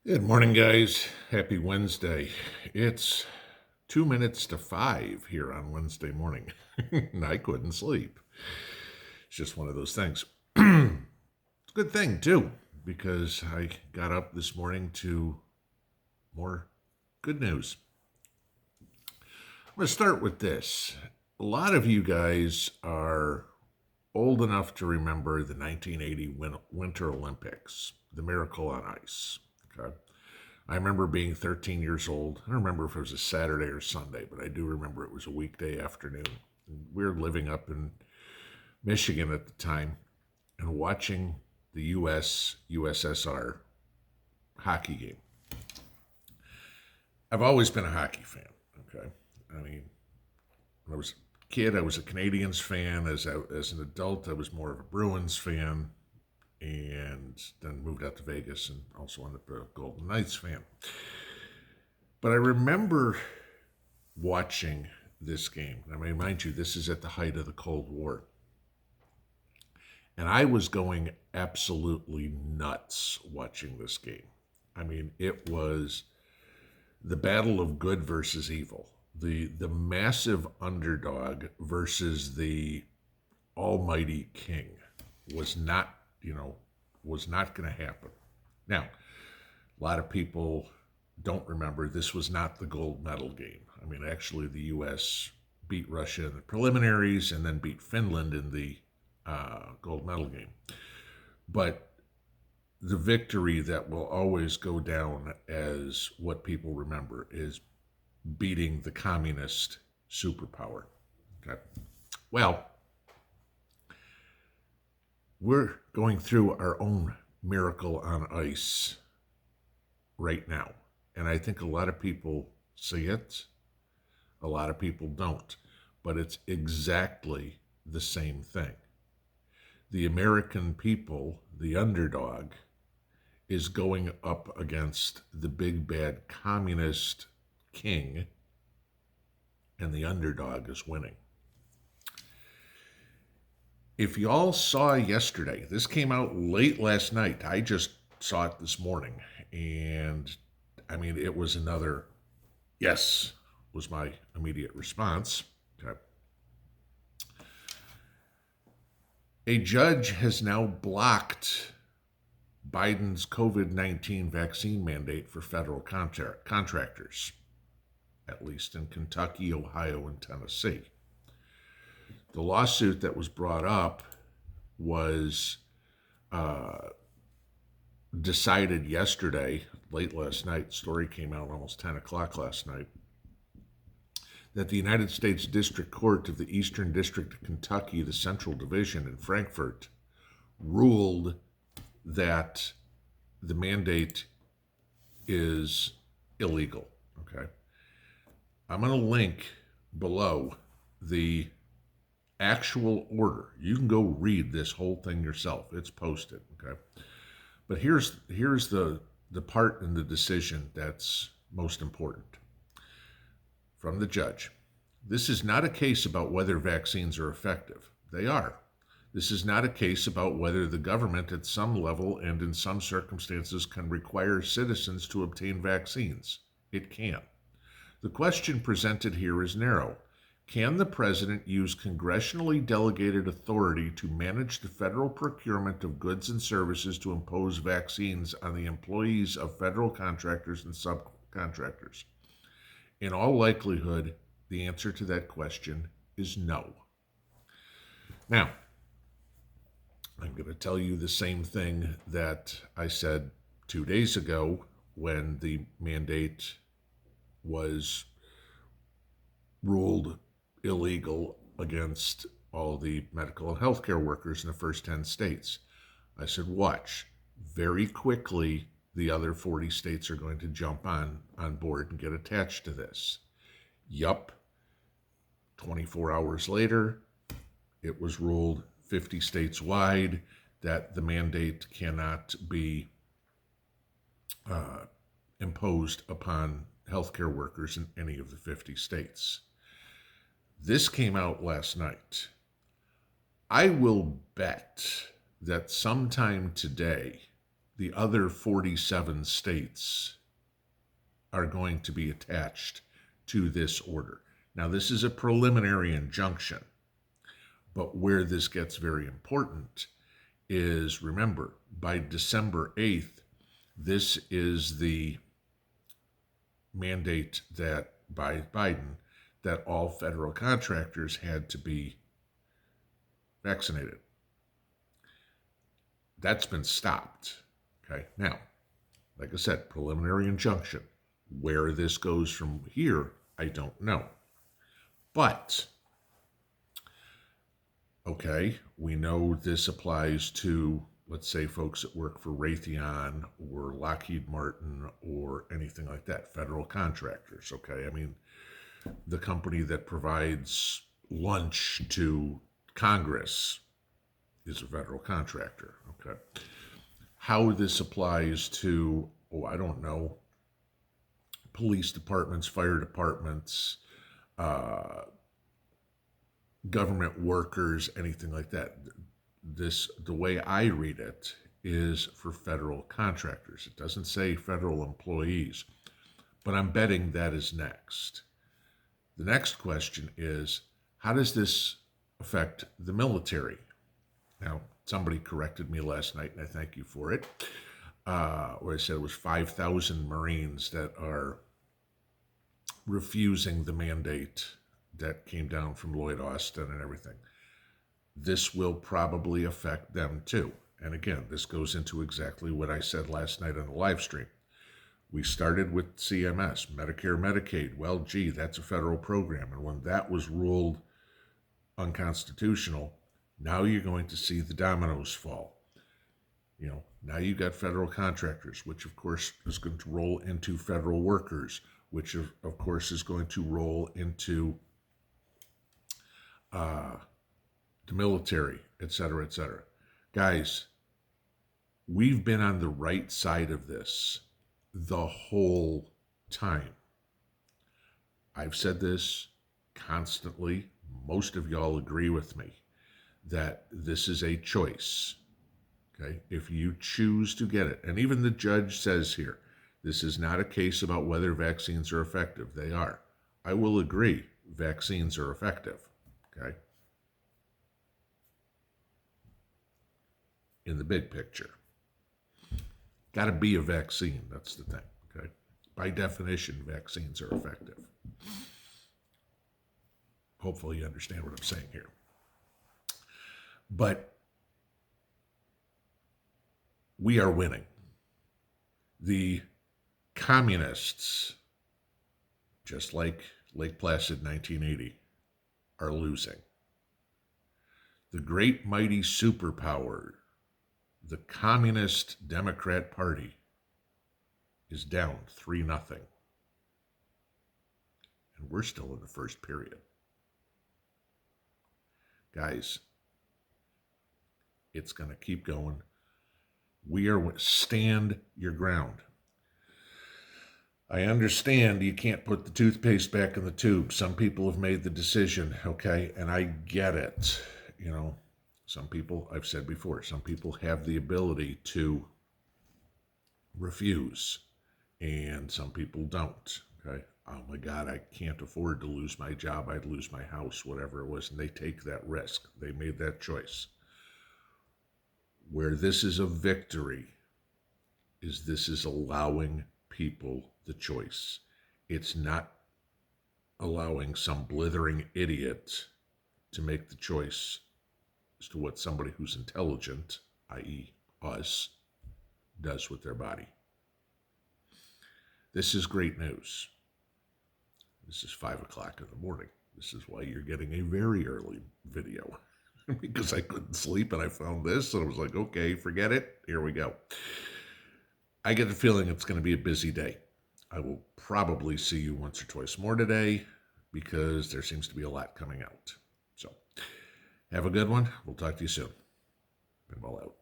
Good morning, guys. Happy Wednesday. It's 2 minutes to 5 here on Wednesday morning. And I couldn't sleep. It's just one of those things. It's a good thing, too, because I got up this morning to more good news. I'm going to start with this. A lot of you guys are old enough to remember the 1980 Winter Olympics, the Miracle on Ice. Okay. I remember being 13 years old. I don't remember if it was a Saturday or Sunday, but I do remember it was a weekday afternoon. We were living up in Michigan at the time and watching the USSR hockey game. I've always been a hockey fan. Okay. I mean, when I was a kid, I was a Canadiens fan. As an adult, I was more of a Bruins fan, and then moved out to Vegas and also ended up a Golden Knights fan. But I remember watching this game. I mean, mind you, this is at the height of the Cold War. And I was going absolutely nuts watching this game. I mean, it was the battle of good versus evil. The massive underdog versus the almighty king was not, was not going to happen. Now, a lot of people don't remember this was not the gold medal game. I mean, actually, the U.S. beat Russia in the preliminaries and then beat Finland in the gold medal game. But the victory that will always go down as what people remember is beating the communist superpower. Okay. Well, we're going through our own miracle on ice right now. And I think a lot of people see it, a lot of people don't. But it's exactly the same thing. The American people, the underdog, is going up against the big bad communist king, and the underdog is winning. If y'all saw yesterday, this came out late last night. I just saw it this morning. And I mean, it was another yes, was my immediate response. Okay. A judge has now blocked Biden's COVID-19 vaccine mandate for federal contractors, at least in Kentucky, Ohio, and Tennessee. The lawsuit that was brought up was decided yesterday, late last night. Story came out almost 10 o'clock last night, that the United States District Court of the Eastern District of Kentucky, the Central Division in Frankfort, ruled that the mandate is illegal. Okay. I'm going to link below the actual order. You can go read this whole thing yourself. It's posted. Okay. But here's the part in the decision that's most important. From the judge. This is not a case about whether vaccines are effective. They are. This is not a case about whether the government at some level and in some circumstances can require citizens to obtain vaccines. It can. The question presented here is narrow. Can the president use congressionally delegated authority to manage the federal procurement of goods and services to impose vaccines on the employees of federal contractors and subcontractors? In all likelihood, the answer to that question is no. Now, I'm going to tell you the same thing that I said 2 days ago when the mandate was ruled illegal against all the medical and healthcare workers in the first 10 states. I said, watch, very quickly the other 40 states are going to jump on board and get attached to this. Yup. 24 hours later, it was ruled 50 states wide that the mandate cannot be imposed upon healthcare workers in any of the 50 states. This came out last night. I will bet that sometime today the other 47 states are going to be attached to this order. Now, this is a preliminary injunction, but where this gets very important is, remember, by December 8th, this is the mandate that by Biden that all federal contractors had to be vaccinated. That's been stopped. Okay. Now, like I said, preliminary injunction. Where this goes from here, I don't know. But, okay, we know this applies to, let's say, folks that work for Raytheon or Lockheed Martin or anything like that, federal contractors, okay? I mean, the company that provides lunch to Congress is a federal contractor, okay? How this applies to, I don't know, police departments, fire departments, government workers, anything like that. The way I read it is for federal contractors. It doesn't say federal employees, but I'm betting that is next. The next question is, how does this affect the military? Now, somebody corrected me last night, and I thank you for it, where I said it was 5,000 Marines that are refusing the mandate that came down from Lloyd Austin and everything. This will probably affect them too. And again, this goes into exactly what I said last night on the live stream. We started with CMS, Medicare, Medicaid. Well, gee, that's a federal program. And when that was ruled unconstitutional, now you're going to see the dominoes fall. You know, now you've got federal contractors, which of course is going to roll into federal workers, which of course is going to roll into the military, et cetera, et cetera. Guys, we've been on the right side of this the whole time. I've said this constantly. Most of y'all agree with me that this is a choice. Okay, if you choose to get it, and even the judge says here, this is not a case about whether vaccines are effective. They are. I will agree, vaccines are effective. Okay. In the big picture. Got to be a vaccine. That's the thing. Okay. By definition, vaccines are effective. Hopefully you understand what I'm saying here. But we are winning. The communists, just like Lake Placid 1980, are losing. The great mighty superpower, the Communist Democrat Party, is down 3-0. And we're still in the first period. Guys, it's going to keep going. We are, stand your ground. I understand you can't put the toothpaste back in the tube. Some people have made the decision, okay? And I get it. You know, some people, I've said before, some people have the ability to refuse, and some people don't, okay? Oh my God, I can't afford to lose my job. I'd lose my house, whatever it was, and they take that risk. They made that choice. Where this is a victory is this is allowing people the choice. It's not allowing some blithering idiot to make the choice as to what somebody who's intelligent, i.e. us, does with their body. This is great news. This is 5 o'clock in the morning. This is why you're getting a very early video. Because I couldn't sleep and I found this and I was like, okay, forget it. Here we go. I get the feeling it's going to be a busy day. I will probably see you once or twice more today because there seems to be a lot coming out. So have a good one. We'll talk to you soon. Pinball out.